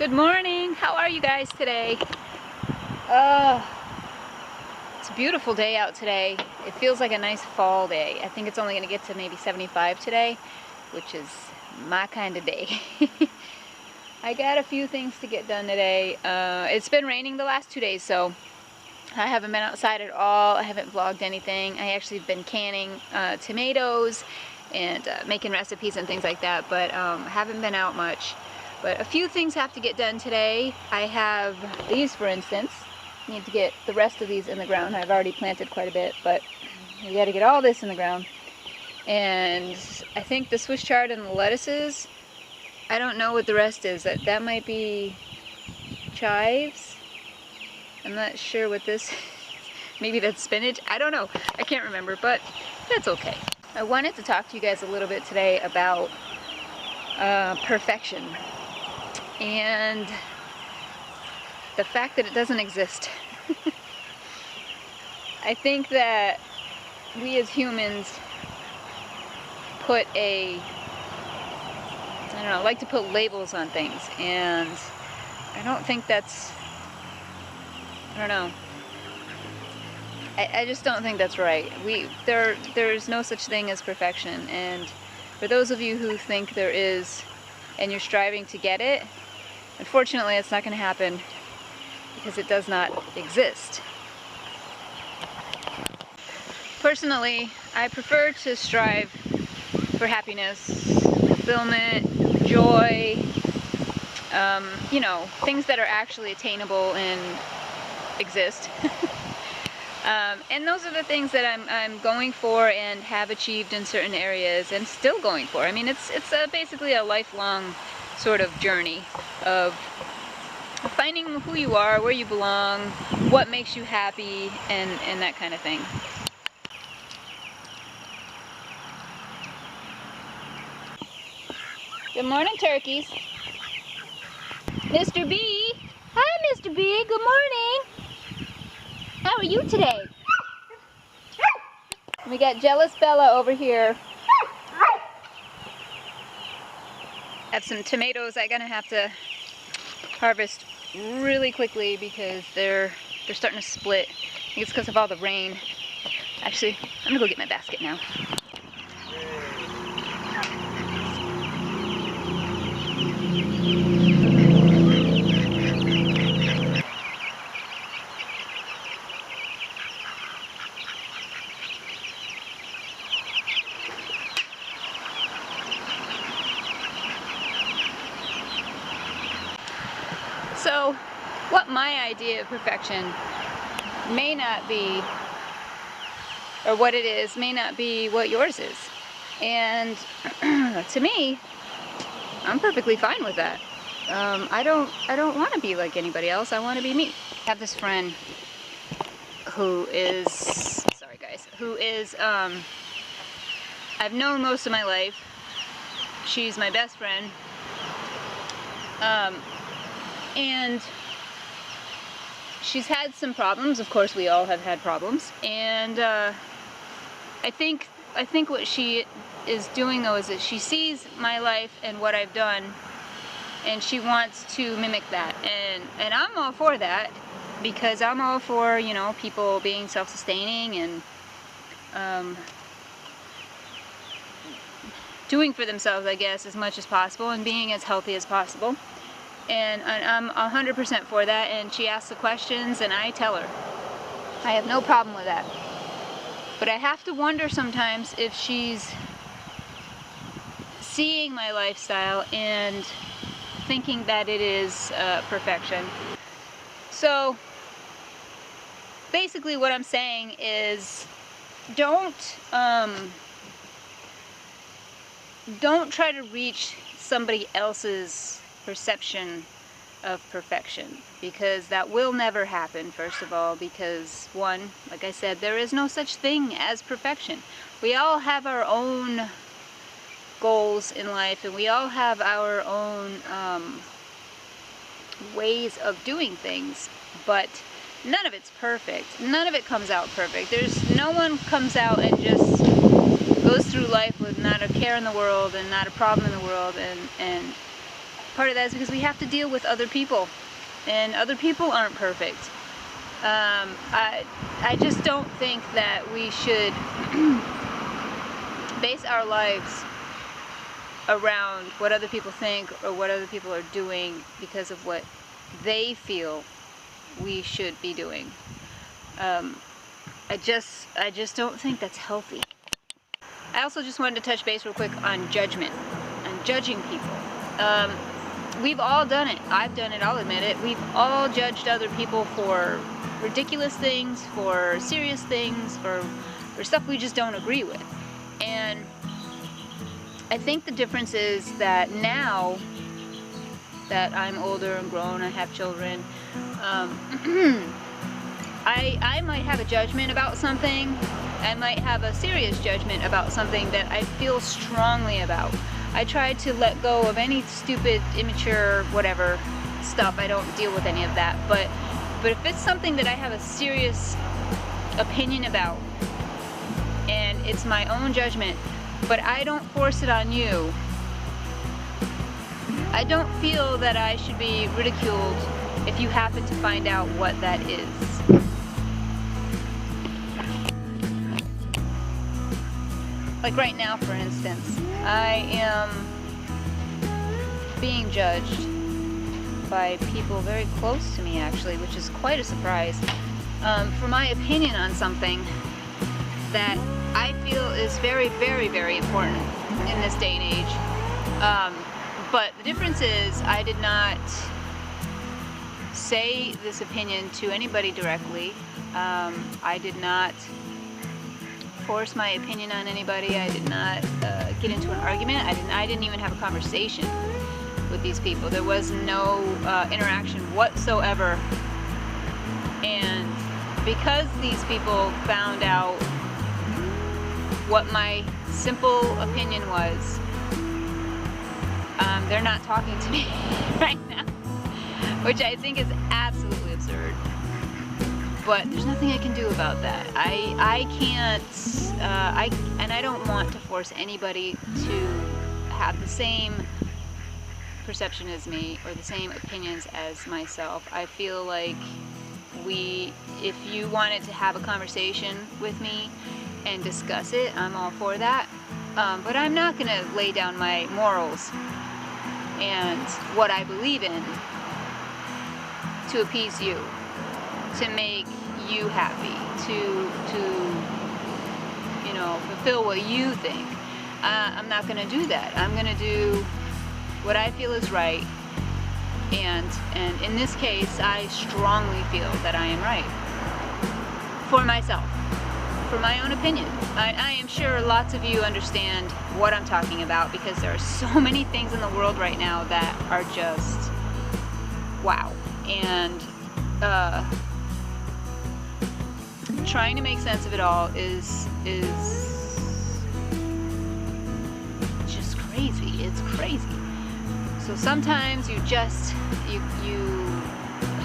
Good morning. How are you guys today? It's a beautiful day out today. It feels like a nice fall day. I think it's only going to get to maybe 75 today, which is my kind of day. I got a few things to get done today. It's been raining the last 2 days, so I haven't been outside at all. I haven't vlogged anything. I actually have been canning tomatoes and making recipes and things like that, but I haven't been out much. But a few things have to get done today. I have these, for instance. Need to get the rest of these in the ground. I've already planted quite a bit, but we got to get all this in the ground. And I think the Swiss chard and the lettuces, I don't know what the rest is. That might be chives. I'm not sure what this is. Maybe that's spinach. I don't know. I can't remember, but that's okay. I wanted to talk to you guys a little bit today about perfection and the fact that it doesn't exist. I think that we as humans put like to put labels on things, and I don't think that's, I just don't think that's right. There's no such thing as perfection, and for those of you who think there is and you're striving to get it, unfortunately it's not going to happen because it does not exist. Personally, I prefer to strive for happiness, fulfillment, joy, things that are actually attainable and exist. And those are the things that I'm going for and have achieved in certain areas and still going for. I mean, it's basically a lifelong sort of journey of finding who you are, where you belong, what makes you happy, and that kind of thing. Good morning, turkeys. Mr. B. Hi, Mr. B. Good morning. How are you today? We got Jealous Bella over here. Have some tomatoes I'm gonna have to harvest really quickly because they're starting to split. I think it's because of all the rain. Actually, I'm gonna go get my basket now. So, what my idea of perfection may not be, or what it is, may not be what yours is. And to me, I'm perfectly fine with that. I don't want to be like anybody else. I want to be me. I have this friend who is, sorry guys, who is, I've known most of my life. She's my best friend. And she's had some problems. Of course, we all have had problems. And I think what she is doing though is that she sees my life and what I've done, and she wants to mimic that. And I'm all for that, because I'm all for, people being self-sustaining and doing for themselves, I guess, as much as possible and being as healthy as possible. And I'm 100% for that, and she asks the questions and I tell her. I have no problem with that. But I have to wonder sometimes if she's seeing my lifestyle and thinking that it is perfection. So basically what I'm saying is don't try to reach somebody else's perception of perfection, because that will never happen. First of all, because one, like I said, there is no such thing as perfection. We all have our own goals in life, and we all have our own ways of doing things, but none of it's perfect. None of it comes out perfect. No one comes out and just goes through life with not a care in the world and not a problem in the world and part of that is because we have to deal with other people, and other people aren't perfect. I just don't think that we should base our lives around what other people think or what other people are doing because of what they feel we should be doing. I just don't think that's healthy. I also just wanted to touch base real quick on judgment, on judging people. We've all done it. I've done it, I'll admit it. We've all judged other people for ridiculous things, for serious things, for stuff we just don't agree with. And I think the difference is that now that I'm older and grown, I have children, I might have a judgment about something. I might have a serious judgment about something that I feel strongly about. I try to let go of any stupid, immature, whatever stuff. I don't deal with any of that. But if it's something that I have a serious opinion about, and it's my own judgment, but I don't force it on you, I don't feel that I should be ridiculed if you happen to find out what that is. Like right now, for instance, I am being judged by people very close to me, actually, which is quite a surprise, for my opinion on something that I feel is very, very, very important in this day and age. But the difference is I did not say this opinion to anybody directly. I did not force my opinion on anybody. I did not get into an argument. I didn't even have a conversation with these people. There was no interaction whatsoever. And because these people found out what my simple opinion was, they're not talking to me right now, which I think is absolutely absurd. But there's nothing I can do about that. I can't, and I don't want to force anybody to have the same perception as me or the same opinions as myself. I feel like if you wanted to have a conversation with me and discuss it, I'm all for that. But I'm not gonna lay down my morals and what I believe in to appease you, to make you happy, to fulfill what you think. I'm not going to do that. I'm going to do what I feel is right, and in this case, I strongly feel that I am right for myself, for my own opinion. I am sure lots of you understand what I'm talking about, because there are so many things in the world right now that are just wow. And trying to make sense of it all is just crazy. It's crazy. So sometimes you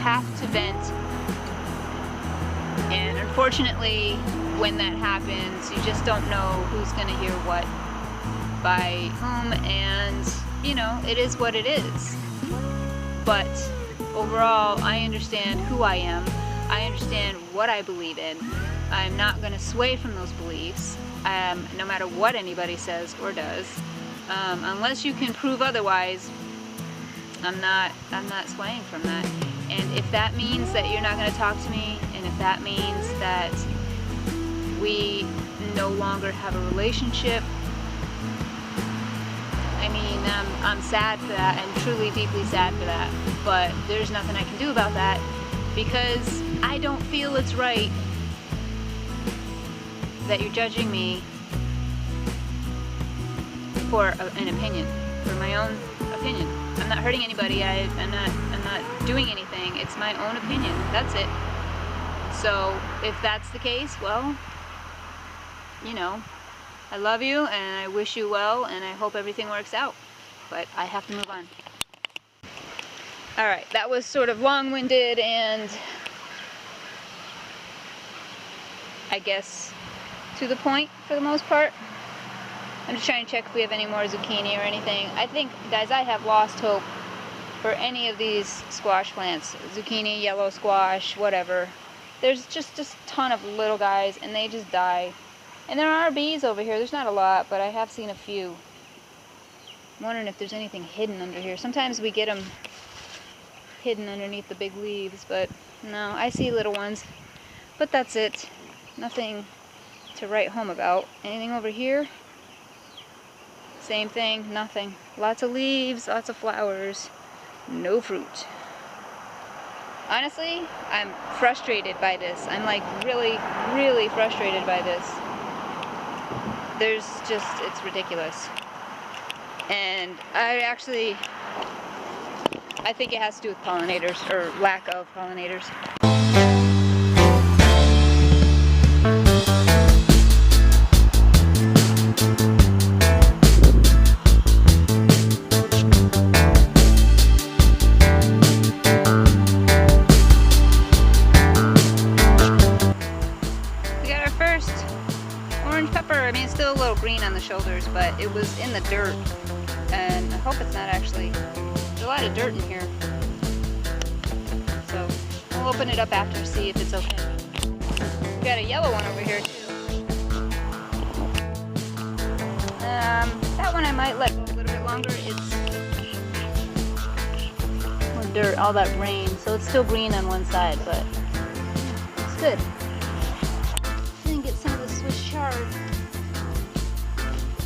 have to vent, and unfortunately when that happens, you just don't know who's going to hear what by whom, and it is what it is. But overall, I understand who I am. I understand what I believe in. I'm not going to sway from those beliefs, no matter what anybody says or does. Unless you can prove otherwise, I'm not swaying from that. And if that means that you're not going to talk to me, and if that means that we no longer have a relationship, I mean, I'm sad for that. I'm truly, deeply sad for that. But there's nothing I can do about that, because I don't feel it's right that you're judging me for an opinion, for my own opinion. I'm not hurting anybody. I'm not doing anything. It's my own opinion. That's it. So if that's the case, well, I love you and I wish you well, and I hope everything works out. But I have to move on. Alright, that was sort of long-winded and I guess to the point for the most part. I'm just trying to check if we have any more zucchini or anything. I think, guys, I have lost hope for any of these squash plants. Zucchini, yellow squash, whatever. There's just a ton of little guys and they just die. And there are bees over here. There's not a lot, but I have seen a few. I'm wondering if there's anything hidden under here. Sometimes we get them hidden underneath the big leaves, but no, I see little ones. But that's it. Nothing to write home about. Anything over here? Same thing, nothing. Lots of leaves, lots of flowers, no fruit. Honestly, I'm frustrated by this. I'm like really, really frustrated by this. There's just, it's ridiculous. And I think it has to do with pollinators, or lack of pollinators. Green on the shoulders, but it was in the dirt, and I hope it's not actually, there's a lot of dirt in here, so I'll open it up after to see if it's okay. We got a yellow one over here too. That one I might let go a little bit longer. It's more dirt, all that rain, so it's still green on one side, but it's good. I didn't get some of the Swiss chard.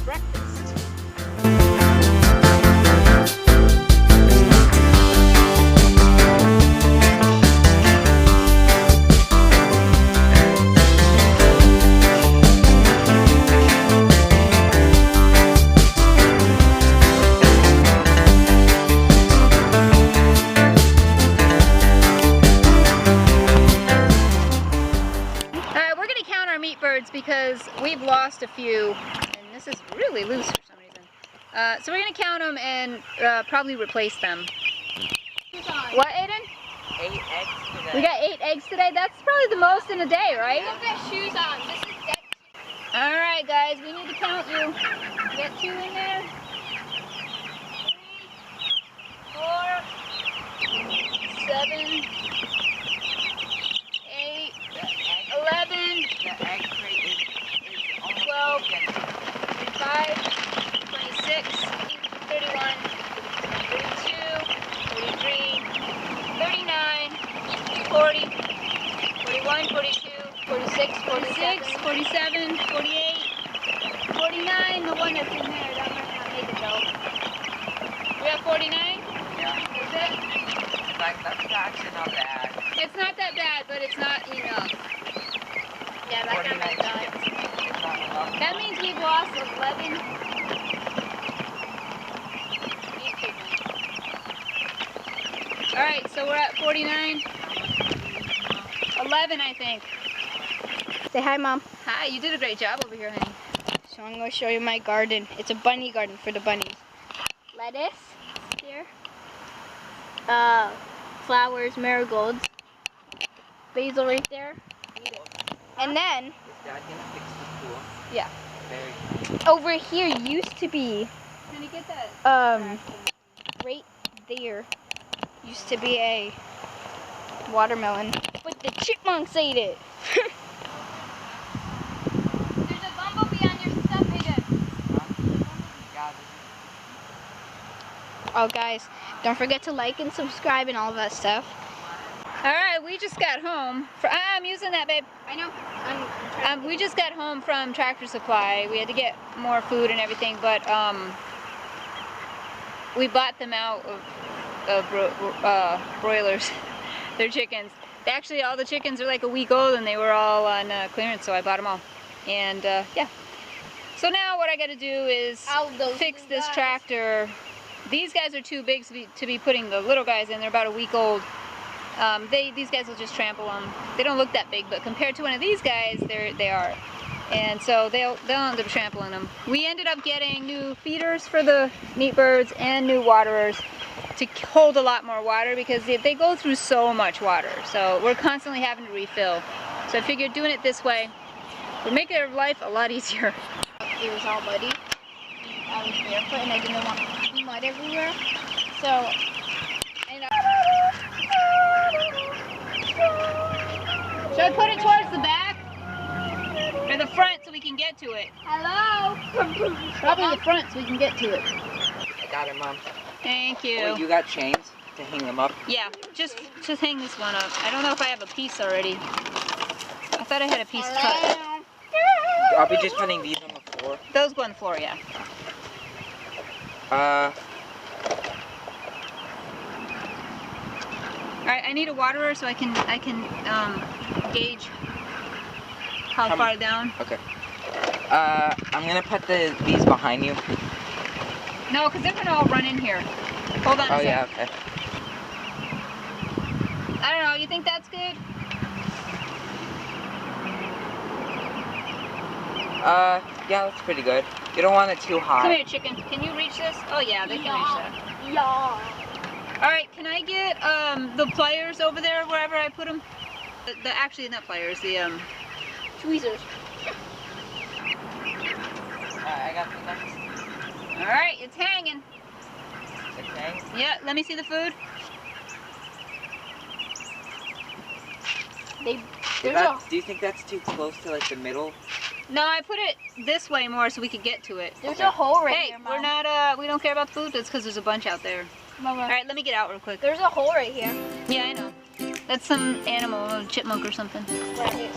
Breakfast. Alright, we're going to count our meat birds because we've lost a few. This is really loose for some reason. So we're going to count them and probably replace them. What, Ayden? 8 eggs today. We got 8 eggs today? That's probably the most in a day, right? I've got shoes on. This is dead. Alright guys, we need to count you. We got 2 in there. 3, 4, 7, 8, 11, The egg crate is almost 12, full again. 5, 26, 31, 32, 33, 39, 40, 41, 42, 46, 47, 48, 49, the one that's in there, that might not make it though. We have 49? Yeah. That's it? Like, that's actually not bad. It's not that bad, but it's not enough. Yeah, that's not 49 bad. chickens. It's not enough. That means we've lost 11 meat chickens. Alright, so we're at 49. 11, I think. Say hi, Mom. Hi, you did a great job over here, honey. So I'm going to show you my garden. It's a bunny garden for the bunnies. Lettuce here. Flowers, marigolds. Basil right there. And then, Is Dad gonna fix the pool? yeah. Very Over here used to be, Can you get that? right there used to be a watermelon, but the chipmunks ate it. There's a bumblebee on your stuff, Ayden. Yeah, Oh guys, don't forget to like and subscribe and all that stuff. Alright, we just got home. I'm using that, babe. I know. We just got home from Tractor Supply. We had to get more food and everything, but we bought them out of broilers. They're chickens. Actually, all the chickens are like a week old and they were all on clearance, so I bought them all. And yeah. So now what I got to do is fix this tractor. These guys are too big to be putting the little guys in. They're about a week old. These guys will just trample them. They don't look that big, but compared to one of these guys, they are. And so they'll end up trampling them. We ended up getting new feeders for the meat birds and new waterers to hold a lot more water because they go through so much water. So we're constantly having to refill. So I figured doing it this way would make their life a lot easier. It was all muddy. I was barefoot and I didn't want mud everywhere. So Should I put it towards the back? Or the front so we can get to it? Hello? Probably the front so we can get to it. I got it, Mom. Thank you. Wait, you got chains to hang them up? Yeah, just hang this one up. I don't know if I have a piece already. I thought I had a piece cut. I'll be just putting these on the floor. Those go on the floor, yeah. Alright, I need a waterer so I can gauge how far down. Okay. I'm gonna put these behind you. No, because they're gonna all run in here. Hold on a second. Yeah, okay. I don't know, you think that's good? Yeah, that's pretty good. You don't want it too high. Come here, chicken. Can you reach this? Oh yeah, they can reach that. Yeah. Alright, can I get the pliers over there wherever I put them? Actually, not pliers, the Tweezers. I got the next. Alright, it's hanging. Okay. Yeah, let me see the food. Do you think that's too close to like the middle? No, I put it this way more so we could get to it. There's a hole right Hey, here, Mom. we're not, we don't care about the food. That's because there's a bunch out there. Mama. Alright, let me get out real quick. There's a hole right here. Yeah, I know. That's some animal, a chipmunk or something. Right here.